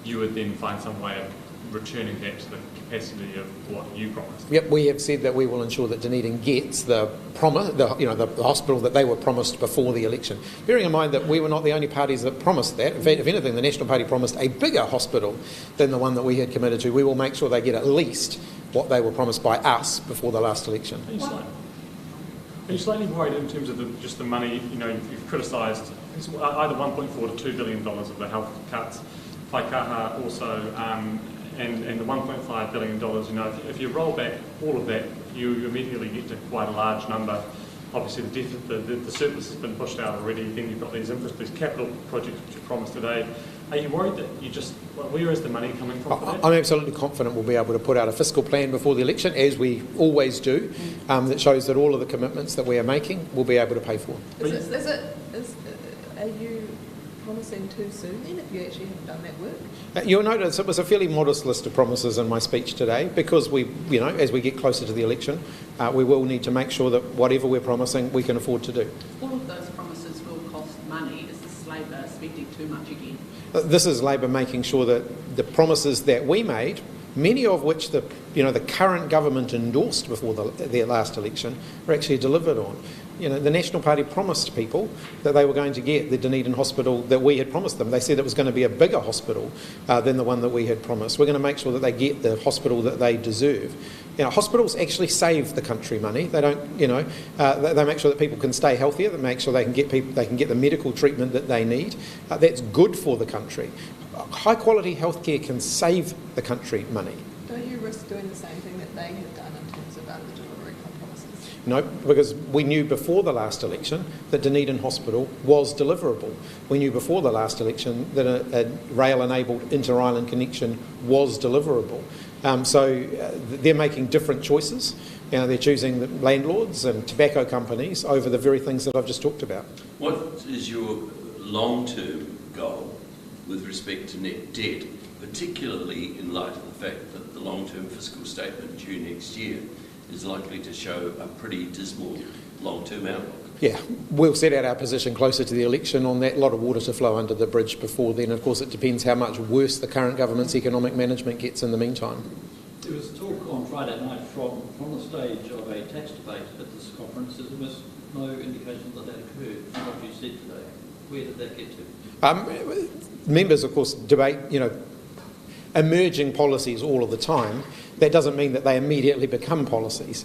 You would then find some way of returning that to the capacity of what you promised. Yep, we have said that we will ensure that Dunedin gets the promise, the hospital that they were promised before the election. Bearing in mind that we were not the only parties that promised that. In fact, if anything, the National Party promised a bigger hospital than the one that we had committed to. We will make sure they get at least what they were promised by us before the last election. Are you slightly worried in terms of just the money? You've criticised either 1.4 to $2 billion of the health cuts. Paikaha also, and the $1.5 billion, if you roll back all of that, you immediately get to quite a large number. Obviously, the surplus has been pushed out already. Then you've got these capital projects which you promised today. Are you worried that where is the money coming from? I'm absolutely confident we'll be able to put out a fiscal plan before the election, as we always do, that shows that all of the commitments that we are making we'll be able to pay for. Are you promising too soon then, if you actually haven't done that work? You'll notice it was a fairly modest list of promises in my speech today, because as we get closer to the election, we will need to make sure that whatever we're promising we can afford to do. All of those promises will cost money. Is this Labor spending too much again? This is Labor making sure that the promises that we made, many of which the current government endorsed before their last election, are actually delivered on. The National Party promised people that they were going to get the Dunedin Hospital that we had promised them. They said it was going to be a bigger hospital than the one that we had promised. We're going to make sure that they get the hospital that they deserve. Hospitals actually save the country money. They don't, they make sure that people can stay healthier. They make sure they can get the medical treatment that they need. That's good for the country. High quality healthcare can save the country money. Don't you risk doing the same thing that they have done in terms of the delivery of promises? No, because we knew before the last election that Dunedin Hospital was deliverable. We knew before the last election that a rail-enabled inter-island connection was deliverable. So they're making different choices. They're choosing the landlords and tobacco companies over the very things that I've just talked about. What is your long-term goal with respect to net debt, particularly in light of the fact that the long-term fiscal statement due next year is likely to show a pretty dismal long-term outlook? Yeah, we'll set out our position closer to the election on that. A lot of water to flow under the bridge before then. Of course, it depends how much worse the current government's economic management gets in the meantime. There was talk on Friday night from the stage of a tax debate at this conference. There was no indication that occurred from what you said today. Where did that get to? Members, of course, debate, emerging policies all of the time. That doesn't mean that they immediately become policies.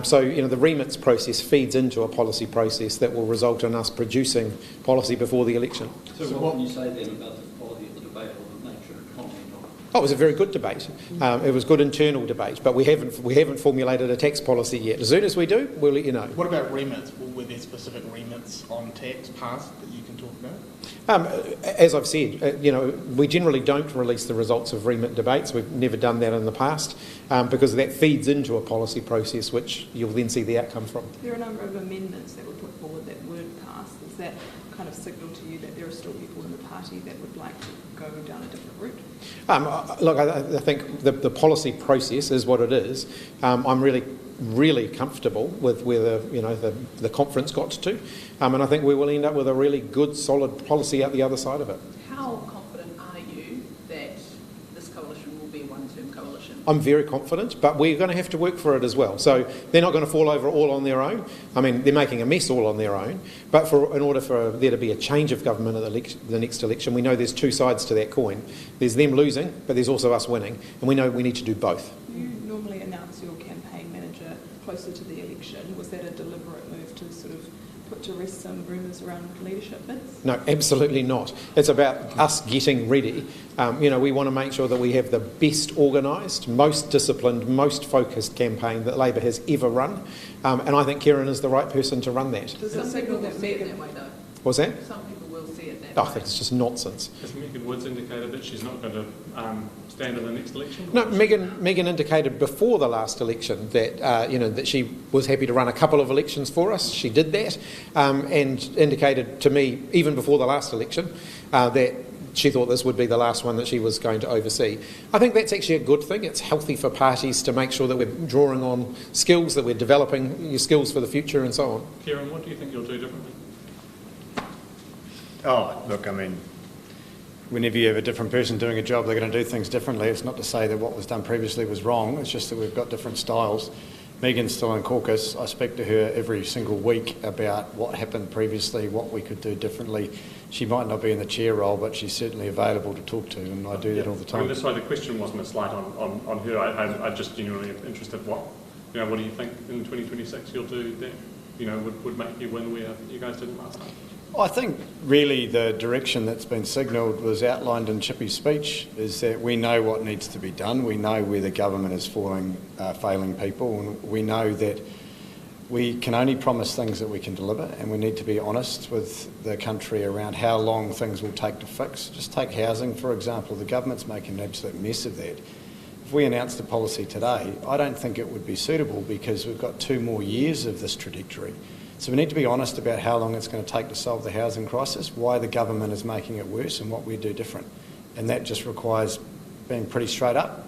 So the remits process feeds into a policy process that will result in us producing policy before the election. So what can you say then about the quality of the debate or the nature and content of it? Oh, it was a very good debate. It was good internal debate, but we haven't formulated a tax policy yet. As soon as we do, we'll let you know. What about remits? Were there specific remits on tax passed that you can talk about? As I've said, we generally don't release the results of remit debates. We've never done that in the past because that feeds into a policy process which you'll then see the outcome from. There are a number of amendments that were put forward that weren't passed. Is that kind of signal to you that there are still people in the party that would like to go down a different route? Look, I think the policy process is what it is. I'm really comfortable with where the conference got to, and I think we will end up with a really good, solid policy out the other side of it. How confident are you that this coalition will be a one-term coalition? I'm very confident, but we're going to have to work for it as well. So they're not going to fall over all on their own. I mean, they're making a mess all on their own, but in order for there to be a change of government at the next election, we know there's two sides to that coin. There's them losing, but there's also us winning, and we know we need to do both. You normally announce your campaign manager closer to the election. Was that a deliberate move to sort of put to rest some rumours around leadership bids? No, absolutely not. It's about us getting ready. We want to make sure that we have the best organised, most disciplined, most focused campaign that Labor has ever run. And I think Kieran is the right person to run that. Does that signal that Megan... What's that? Some people will see it that I way. think it's just nonsense. Has Megan Woods indicated that she's not going to stand in the next election? No, Megan indicated before the last election that that she was happy to run a couple of elections for us. She did that, and indicated to me even before the last election that she thought this would be the last one that she was going to oversee. I think that's actually a good thing. It's healthy for parties to make sure that we're drawing on skills, that we're developing your skills for the future, and so on. Kieran, what do you think you'll do differently? Oh, look, I mean, whenever you have a different person doing a job, they're going to do things differently. It's not to say that what was done previously was wrong. It's just that we've got different styles. Megan's still in caucus. I speak to her every single week about what happened previously, what we could do differently. She might not be in the chair role, but she's certainly available to talk to, and I do that all the time. I mean, that's why the question wasn't a slight on her. I just genuinely am interested. What do you think in 2026 you'll do that would make you win where you guys didn't last time? I think really the direction that's been signalled was outlined in Chippy's speech, is that we know what needs to be done. We know where the government is failing people, and we know that we can only promise things that we can deliver, and we need to be honest with the country around how long things will take to fix. Just take housing, for example. The government's making an absolute mess of that. If we announced a policy today, I don't think it would be suitable because we've got 2 more years of this trajectory. So we need to be honest about how long it's going to take to solve the housing crisis, why the government is making it worse and what we do different. And that just requires being pretty straight up,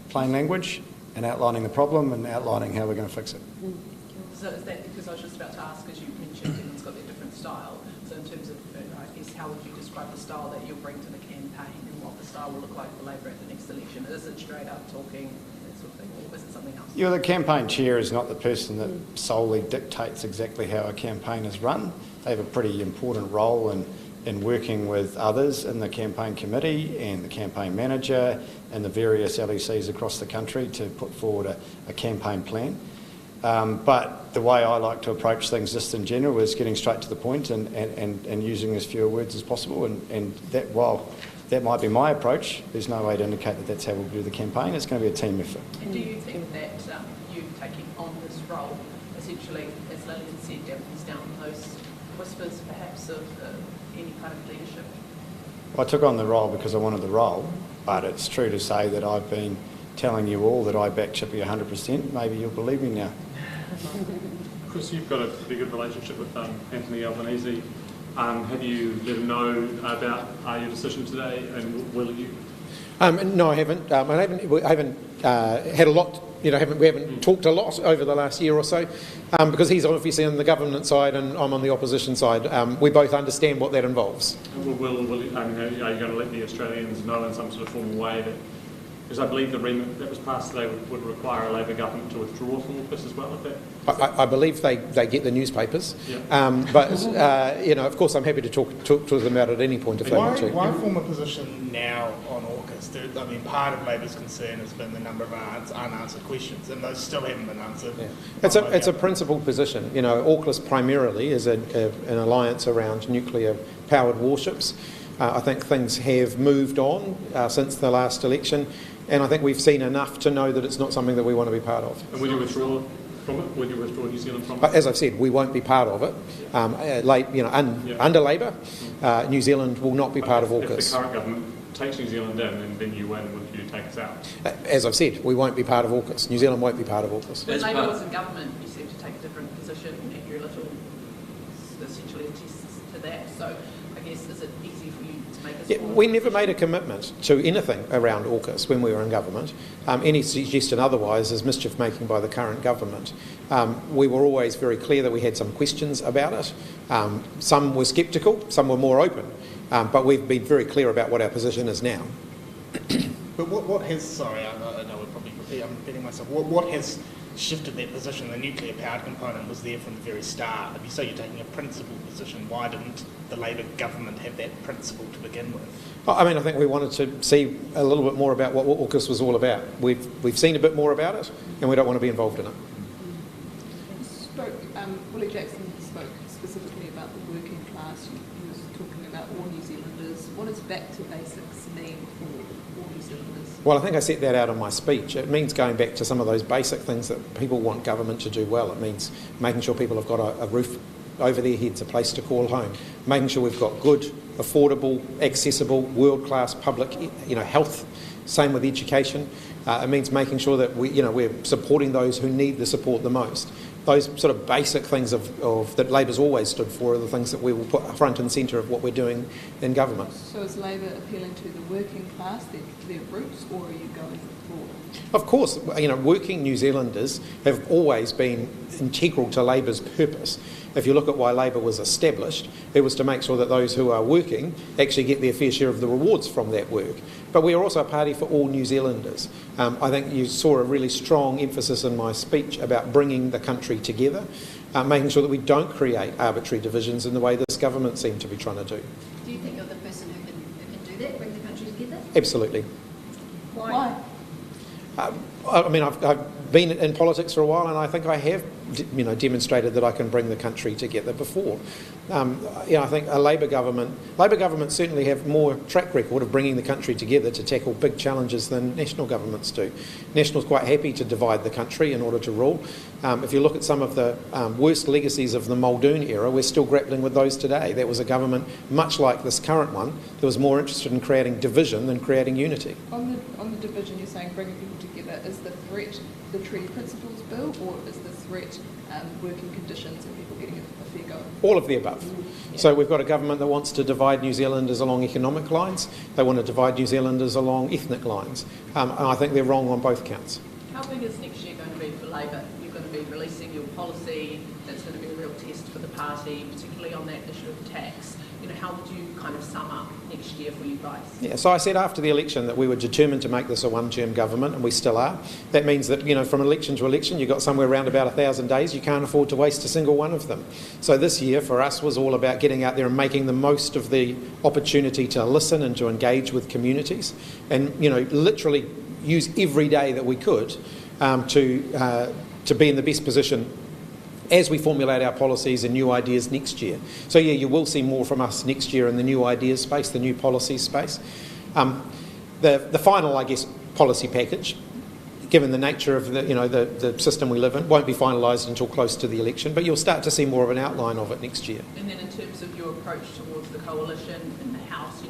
plain language, and outlining the problem and outlining how we're going to fix it. So is that because I was just about to ask, as you mentioned, everyone's got their different style. So in terms of, I guess, how would you describe the style that you'll bring to the campaign and what the style will look like for Labor at the next election? Is it straight up talking, that sort of thing, or is it something else? The campaign chair is not the person that solely dictates exactly how a campaign is run. They have a pretty important role in working with others in the campaign committee and the campaign manager and the various LECs across the country to put forward a campaign plan. But the way I like to approach things just in general is getting straight to the point and using as few words as possible. And that, while that might be my approach, there's no way to indicate that that's how we'll do the campaign. It's going to be a team effort. And do you think that you taking on this role, essentially, as Lillian said, dampens down those whispers perhaps of any kind of leadership? I took on the role because I wanted the role, but it's true to say that I've been telling you all that I back Chippy 100%. Maybe you'll believe me now. Chris, you've got a pretty good relationship with Anthony Albanese. Have you let him know about your decision today, and will you? No, I haven't. I haven't had a lot. We haven't talked a lot over the last year or so, because he's obviously on the government side and I'm on the opposition side. We both understand what that involves. Are you going to let the Australians know in some sort of formal way that? Because I believe the remit that was passed today would require a Labor government to withdraw from office as well. I believe they get the newspapers, yeah. But of course, I'm happy to talk to them about it at any point if they want to. Why form a position now on AUKUS? I mean, part of Labor's concern has been the number of unanswered questions, and those still haven't been answered. Yeah. It's a principled position. AUKUS primarily is an alliance around nuclear-powered warships. I think things have moved on since the last election. And I think we've seen enough to know that it's not something that we want to be part of. And will you withdraw from it? Will you withdraw New Zealand from it? As I've said, we won't be part of it. Under Labor, New Zealand will not be part of AUKUS. If the current government takes New Zealand in and then you win, will you take us out? As I've said, we won't be part of AUKUS. New Zealand won't be part of AUKUS. When Labor was in government, you seemed to take a different position, and you're a little essentially attests to that. So I guess, is it easy for you to make a we never made a commitment to anything around AUKUS when we were in government. Any suggestion otherwise is mischief making by the current government. We were always very clear that we had some questions about it. Some were sceptical, some were more open. But we've been very clear about what our position is now. But what has, sorry, I know I'm repeating myself, what has shifted that position? The nuclear powered component was there from the very start. If you say you're taking a principled position, why didn't the Labor government have that principle to begin with? I think we wanted to see a little bit more about what AUKUS was all about. We've seen a bit more about it, and we don't want to be involved in it. You spoke Willie Jackson spoke specifically about the working class. He was talking about all New Zealanders. What does back to basics mean for all New Zealanders? Well, I think I set that out in my speech. It means going back to some of those basic things that people want government to do well. It means making sure people have got a roof over their heads, a place to call home, making sure we've got good, affordable, accessible, world-class public, health. Same with education. It means making sure that we're supporting those who need the support the most. Those sort of basic things that Labor's always stood for are the things that we will put front and centre of what we're doing in government. So is Labor appealing to the working class, their roots, or are you going broader? Of course, working New Zealanders have always been integral to Labor's purpose. If you look at why Labor was established, it was to make sure that those who are working actually get their fair share of the rewards from that work. But we are also a party for all New Zealanders. I think you saw a really strong emphasis in my speech about bringing the country together, making sure that we don't create arbitrary divisions in the way this government seemed to be trying to do. Do you think you're the person who can do that, bring the country together? Absolutely. Why? I've been in politics for a while, and I think I have, demonstrated that I can bring the country together before. I think a Labor government certainly have more track record of bringing the country together to tackle big challenges than national governments do. National's quite happy to divide the country in order to rule. If you look at some of the worst legacies of the Muldoon era, we're still grappling with those today. That was a government, much like this current one, that was more interested in creating division than creating unity. On the division, you're saying bringing people together. Is the threat the Treaty Principles Bill, or is the threat working conditions and people getting a fair go? All of the above. Yeah. So we've got a government that wants to divide New Zealanders along economic lines. They want to divide New Zealanders along ethnic lines. And I think they're wrong on both counts. How big is next year going to be for Labor? You're going to be releasing your policy. That's going to be a real test for the party, particularly on that issue of tax. How would you kind of sum up next year for you guys? Yeah, so I said after the election that we were determined to make this a one-term government, and we still are. That means that, from election to election, you've got somewhere around about 1,000 days. You can't afford to waste a single one of them. So this year for us was all about getting out there and making the most of the opportunity to listen and to engage with communities, and, literally use every day that we could to be in the best position as we formulate our policies and new ideas next year. So you will see more from us next year in the new ideas space, the new policy space. The final, policy package, given the nature of the system we live in, won't be finalised until close to the election, but you'll start to see more of an outline of it next year. And then in terms of your approach towards the coalition in the House,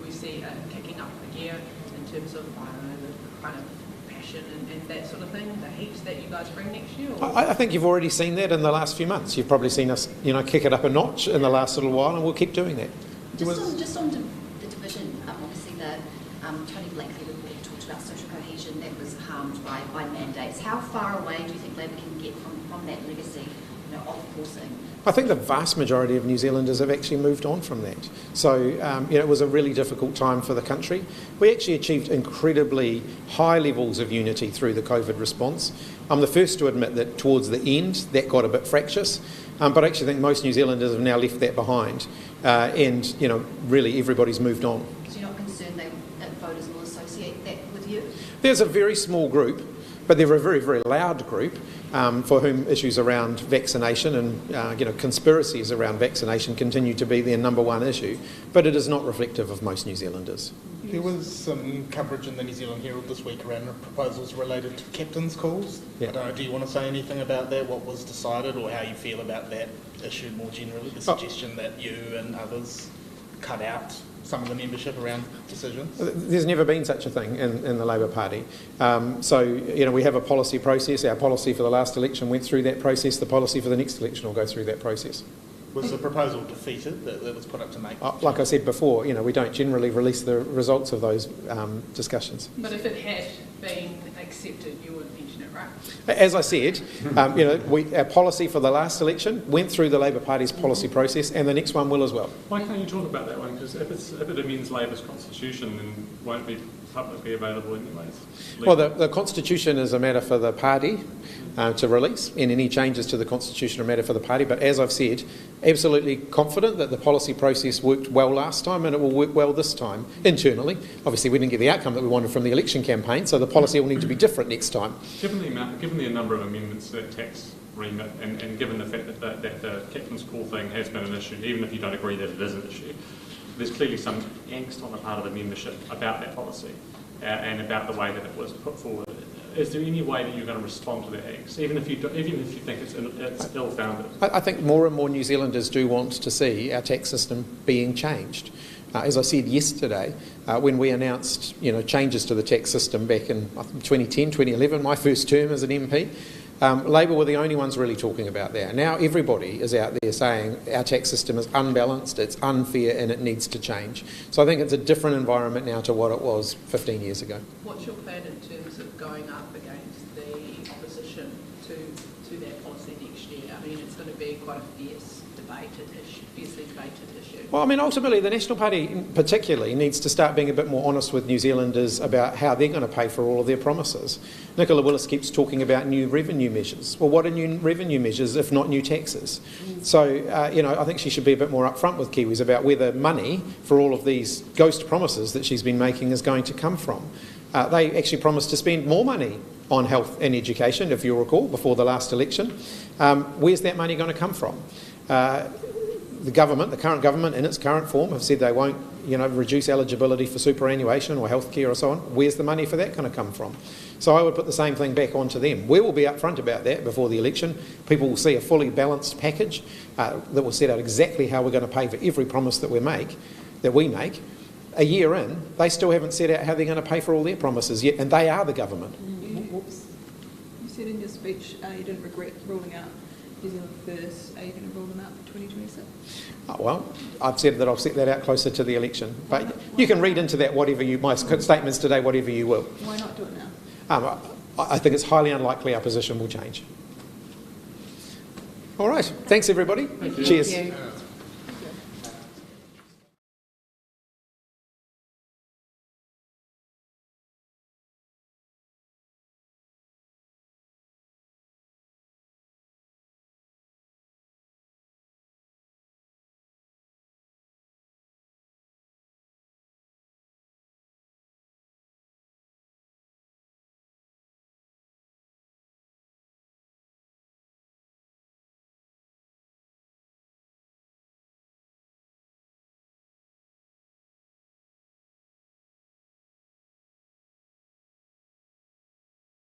we see kicking up the gear in terms of, the kind of passion and that sort of thing, the heat that you guys bring next year? I think you've already seen that in the last few months. You've probably seen us, kick it up a notch in the last little while, and we'll keep doing that. Just on the division, obviously the Tony Blakely report talked about social cohesion that was harmed by mandates. How far away do you think Labour can get from that legacy of forcing? I think the vast majority of New Zealanders have actually moved on from that. So, it was a really difficult time for the country. We actually achieved incredibly high levels of unity through the COVID response. I'm the first to admit that towards the end that got a bit fractious, but I actually think most New Zealanders have now left that behind, and really everybody's moved on. So you're not concerned that voters will associate that with you? There's a very small group, but they're a very, very loud group for whom issues around vaccination and conspiracies around vaccination continue to be their number one issue, but it is not reflective of most New Zealanders. There was some coverage in the New Zealand Herald this week around proposals related to captain's calls. Yeah. I don't know, do you want to say anything about that, what was decided, or how you feel about that issue more generally, the suggestion that you and others cut out some of the membership around decisions? There's never been such a thing in the Labor Party. We have a policy process. Our policy for the last election went through that process. The policy for the next election will go through that process. Was the proposal defeated that was put up to make? Like I said before, we don't generally release the results of those discussions. But if it had been accepted, you would mention it, right? As I said, our policy for the last election went through the Labor Party's policy process, and the next one will as well. Why can't you talk about that one? Because if it amends Labor's constitution, then it won't be publicly available anyways. Well, the constitution is a matter for the party to release, and any changes to the constitution are a matter for the party. But as I've said, absolutely confident that the policy process worked well last time, and it will work well this time internally. Obviously, we didn't get the outcome that we wanted from the election campaign, so the policy will need to be different next time. Given the number of amendments to that tax remit, and given the fact that the captain's call thing has been an issue, even if you don't agree that it is an issue, there's clearly some angst on the part of the membership about that policy and about the way that it was put forward. Is there any way that you're going to respond to that angst, even if you think it's ill-founded? I think more and more New Zealanders do want to see our tax system being changed. As I said yesterday, when we announced changes to the tax system back in 2010, 2011, my first term as an MP, Labor were the only ones really talking about that. Now everybody is out there saying our tax system is unbalanced, it's unfair and it needs to change. So I think it's a different environment now to what it was 15 years ago. What's your plan in terms of going up against the opposition to that policy next year? I mean, it's going to be quite a fiercely debated issue. Well, I mean, ultimately, the National Party particularly needs to start being a bit more honest with New Zealanders about how they're going to pay for all of their promises. Nicola Willis keeps talking about new revenue measures. Well, what are new revenue measures if not new taxes? So, I think she should be a bit more upfront with Kiwis about where the money for all of these ghost promises that she's been making is going to come from. They actually promised to spend more money on health and education, if you'll recall, before the last election. Where's that money going to come from? The current government, in its current form, have said they won't, reduce eligibility for superannuation or healthcare or so on. Where's the money for that going to come from? So I would put the same thing back onto them. We will be upfront about that before the election. People will see a fully balanced package that will set out exactly how we're going to pay for every promise that we make. A year in, they still haven't set out how they're going to pay for all their promises yet, and they are the government. You said in your speech you didn't regret ruling out New Zealand First. Are you going to rule them out for 2026? Well, I've said that I'll set that out closer to the election. But you can read into that my statements today, whatever you will. Why not do it now? I think it's highly unlikely our position will change. All right. Thanks, everybody. Thank you. Cheers. Thank you.